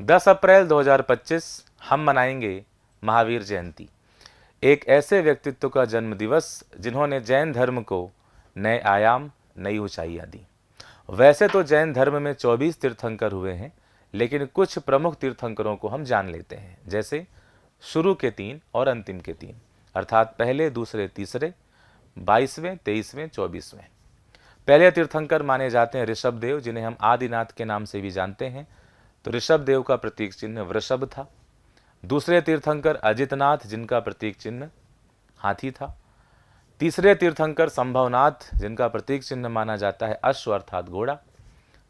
10 अप्रैल 2025 हम मनाएंगे महावीर जयंती, एक ऐसे व्यक्तित्व का जन्म दिवस जिन्होंने जैन धर्म को नए आयाम, नई ऊंचाइयां दी। वैसे तो जैन धर्म में 24 तीर्थंकर हुए हैं, लेकिन कुछ प्रमुख तीर्थंकरों को हम जान लेते हैं, जैसे शुरू के 3 और अंतिम के 3, अर्थात पहले, दूसरे, तीसरे, 22वें, 23वें, 24वें। पहले तीर्थंकर माने जाते हैं ऋषभ देव, जिन्हें हम आदिनाथ के नाम से भी जानते हैं। तो ऋषभ देव का प्रतीक चिन्ह वृषभ था। दूसरे तीर्थंकर अजितनाथ, जिनका प्रतीक चिन्ह हाथी था। तीसरे तीर्थंकर संभवनाथ, जिनका प्रतीक चिन्ह माना जाता है अश्व अर्थात घोड़ा।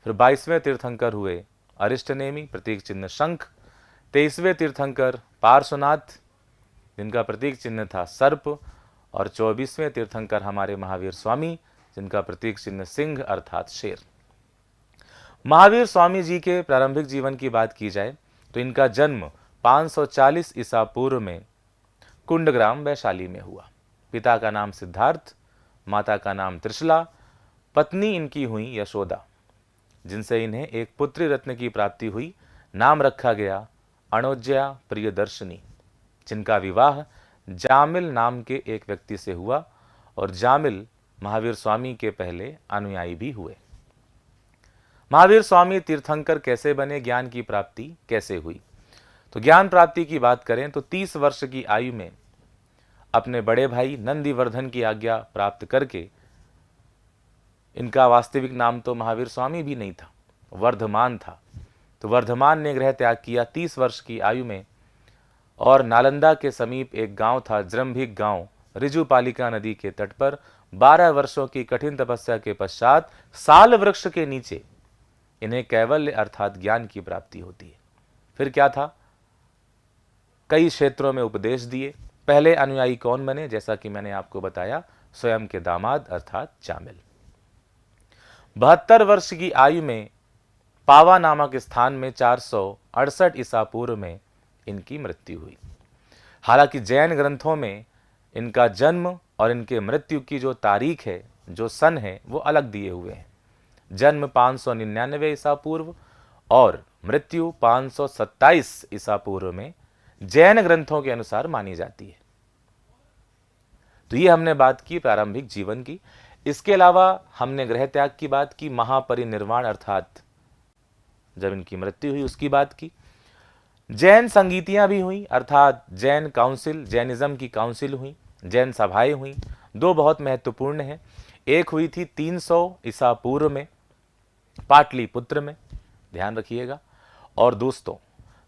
फिर 22वें तीर्थंकर हुए अरिष्टनेमी, प्रतीक चिन्ह शंख। 23वें तीर्थंकर पार्श्वनाथ, जिनका प्रतीक चिन्ह था सर्प। और 24वें तीर्थंकर हमारे महावीर स्वामी, जिनका प्रतीक चिन्ह सिंह अर्थात शेर। महावीर स्वामी जी के प्रारंभिक जीवन की बात की जाए तो इनका जन्म 540 ईसा पूर्व में कुंडग्राम वैशाली में हुआ। पिता का नाम सिद्धार्थ, माता का नाम त्रिशला, पत्नी इनकी हुई यशोदा, जिनसे इन्हें एक पुत्री रत्न की प्राप्ति हुई। नाम रखा गया अणोज्या प्रियदर्शनी, जिनका विवाह जामिल नाम के एक व्यक्ति से हुआ। और जामिल महावीर स्वामी के पहले अनुयायी भी हुए। महावीर स्वामी तीर्थंकर कैसे बने, ज्ञान की प्राप्ति कैसे हुई? तो ज्ञान प्राप्ति की बात करें तो 30 वर्ष की आयु में अपने बड़े भाई नंदीवर्धन की आज्ञा प्राप्त करके, इनका वास्तविक नाम तो महावीर स्वामी भी नहीं था, वर्धमान था। तो वर्धमान ने गृह त्याग किया 30 वर्ष की आयु में, और नालंदा के समीप एक गांव था जृंभिक गांव, ऋजुपालिका नदी के तट पर 12 वर्षों की कठिन तपस्या के पश्चात साल वृक्ष के नीचे इन्हें कैवल्य अर्थात ज्ञान की प्राप्ति होती है। फिर क्या था, कई क्षेत्रों में उपदेश दिए। पहले अनुयायी कौन बने, जैसा कि मैंने आपको बताया, स्वयं के दामाद अर्थात जामिल। 72 वर्ष की आयु में पावा नामक स्थान में 468 ईसा पूर्व में इनकी मृत्यु हुई। हालांकि जैन ग्रंथों में इनका जन्म और इनके मृत्यु की जो तारीख है, जो सन है, वो अलग दिए हुए हैं। जन्म 599 ईसा पूर्व और मृत्यु 527 ईसा पूर्व में जैन ग्रंथों के अनुसार मानी जाती है। तो ये हमने बात की प्रारंभिक जीवन की। इसके अलावा हमने गृह त्याग की बात की, महापरिनिर्वाण अर्थात जब इनकी मृत्यु हुई उसकी बात की। जैन संगीतियां भी हुई, अर्थात जैन काउंसिल, जैनिज्म की काउंसिल हुई, जैन सभाएं हुई। 2 बहुत महत्वपूर्ण हैं। एक हुई थी 300 ईसा पूर्व में पाटलिपुत्र में, ध्यान रखिएगा। और दोस्तों,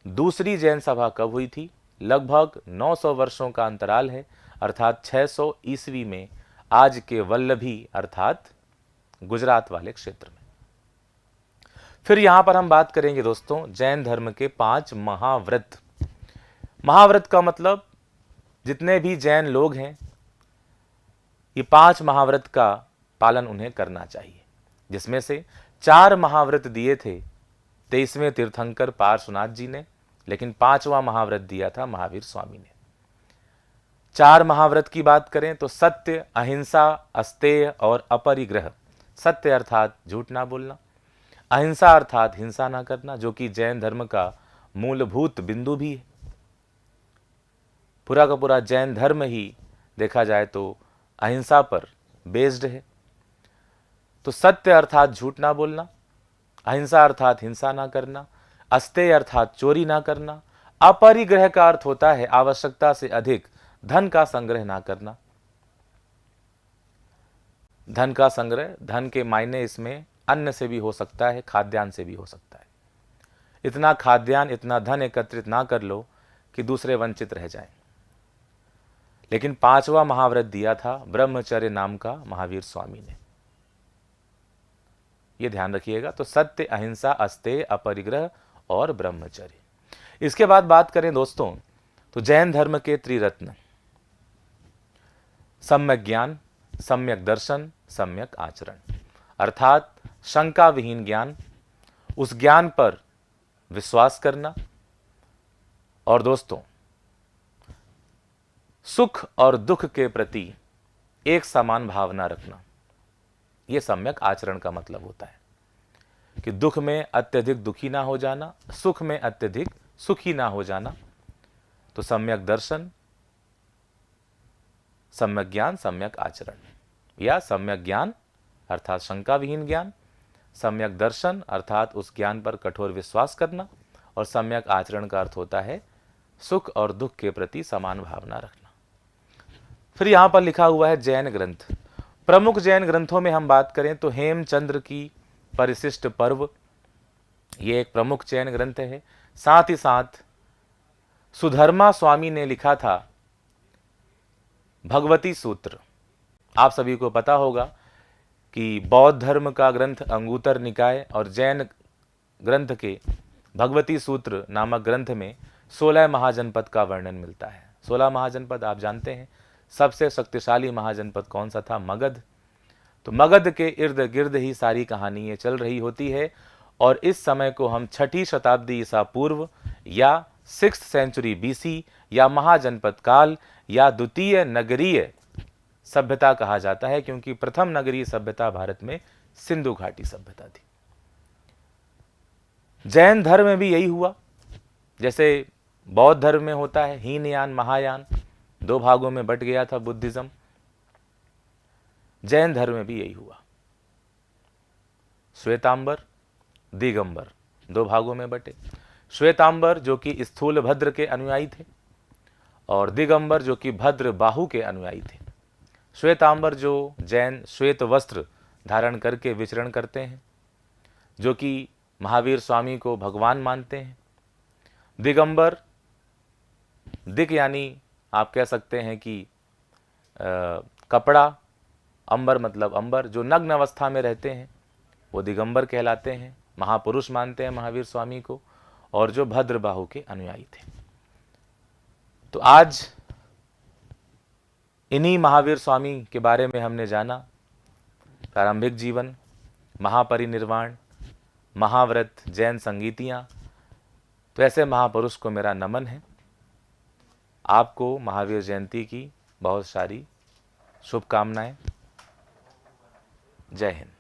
दूसरी जैन सभा कब हुई थी? लगभग 900 वर्षों का अंतराल है, अर्थात 600 ईस्वी में, आज के वल्लभी अर्थात गुजरात वाले क्षेत्र में। फिर यहां पर हम बात करेंगे दोस्तों जैन धर्म के 5 महाव्रत। महाव्रत का मतलब जितने भी जैन लोग हैं, ये 5 महाव्रत का पालन उन्हें करना चाहिए, जिसमें से 4 महाव्रत दिए थे 23वें तीर्थंकर पार्श्वनाथ जी ने, लेकिन 5वां महाव्रत दिया था महावीर स्वामी ने। 4 महाव्रत की बात करें तो सत्य, अहिंसा, अस्तेय और अपरिग्रह। सत्य अर्थात झूठ ना बोलना, अहिंसा अर्थात हिंसा ना करना, जो कि जैन धर्म का मूलभूत बिंदु भी है। पूरा का पूरा जैन धर्म ही देखा जाए तो अहिंसा पर बेस्ड है। तो सत्य अर्थात झूठ ना बोलना, अहिंसा अर्थात हिंसा ना करना, अस्तेय अर्थात चोरी ना करना, अपरिग्रह का अर्थ होता है आवश्यकता से अधिक धन का संग्रह ना करना। धन का संग्रह, धन के मायने इसमें अन्न से भी हो सकता है, खाद्यान्न से भी हो सकता है। इतना खाद्यान्न, इतना धन एकत्रित ना कर लो कि दूसरे वंचित रह जाएं। लेकिन 5वां महाव्रत दिया था ब्रह्मचर्य नाम का महावीर स्वामी ने, यह ध्यान रखिएगा। तो सत्य, अहिंसा, अस्तेय, अपरिग्रह और ब्रह्मचर्य। इसके बाद बात करें दोस्तों तो जैन धर्म के त्रिरत्न, सम्यक ज्ञान, सम्यक दर्शन, सम्यक आचरण, अर्थात शंका विहीन ज्ञान, उस ज्ञान पर विश्वास करना, और दोस्तों सुख और दुख के प्रति एक समान भावना रखना। यह सम्यक आचरण का मतलब होता है। कि दुख में अत्यधिक दुखी ना हो जाना, सुख में अत्यधिक सुखी ना हो जाना। तो सम्यक दर्शन, सम्यक ज्ञान, सम्यक आचरण, या सम्यक ज्ञान अर्थात शंका विहीन ज्ञान, सम्यक दर्शन अर्थात उस ज्ञान पर कठोर विश्वास करना, और सम्यक आचरण का अर्थ होता है सुख और दुख के प्रति समान भावना रखना। फिर यहां पर लिखा हुआ है जैन ग्रंथ। प्रमुख जैन ग्रंथों में हम बात करें तो हेमचंद्र की परिशिष्ट पर्व, ये एक प्रमुख जैन ग्रंथ है। साथ ही साथ सुधर्मा स्वामी ने लिखा था भगवती सूत्र। आप सभी को पता होगा कि बौद्ध धर्म का ग्रंथ अंगुतर निकाय और जैन ग्रंथ के भगवती सूत्र नामक ग्रंथ में 16 महाजनपद का वर्णन मिलता है। 16 महाजनपद आप जानते हैं। सबसे शक्तिशाली महाजनपद कौन सा था? मगध। तो मगध के इर्द गिर्द ही सारी कहानी ये चल रही होती है, और इस समय को हम 6ठी शताब्दी ईसा पूर्व या 6th सेंचुरी BC या महाजनपद काल या द्वितीय नगरीय सभ्यता कहा जाता है, क्योंकि प्रथम नगरीय सभ्यता भारत में सिंधु घाटी सभ्यता थी। जैन धर्म में भी यही हुआ, जैसे बौद्ध धर्म में होता है हीनयान महायान, 2 भागों में बट गया था बुद्धिज्म। जैन धर्म में भी यही हुआ, श्वेतांबर दिगंबर 2 भागों में बटे। श्वेतांबर जो कि स्थूल भद्र के अनुयायी थे, और दिगंबर जो कि भद्र बाहु के अनुयायी थे। श्वेतांबर जो जैन श्वेत वस्त्र धारण करके विचरण करते हैं, जो कि महावीर स्वामी को भगवान मानते हैं। दिगंबर, दिक यानी आप कह सकते हैं कि कपड़ा, अंबर मतलब अंबर, जो नग्न अवस्था में रहते हैं वो दिगंबर कहलाते हैं, महापुरुष मानते हैं महावीर स्वामी को, और जो भद्र बाहु के अनुयायी थे। तो आज इन्हीं महावीर स्वामी के बारे में हमने जाना। प्रारंभिक जीवन, महापरिनिर्वाण, महाव्रत, जैन संगीतियाँ। तो ऐसे महापुरुष को मेरा नमन है। आपको महावीर जयंती की बहुत सारी शुभकामनाएं। जय हिंद।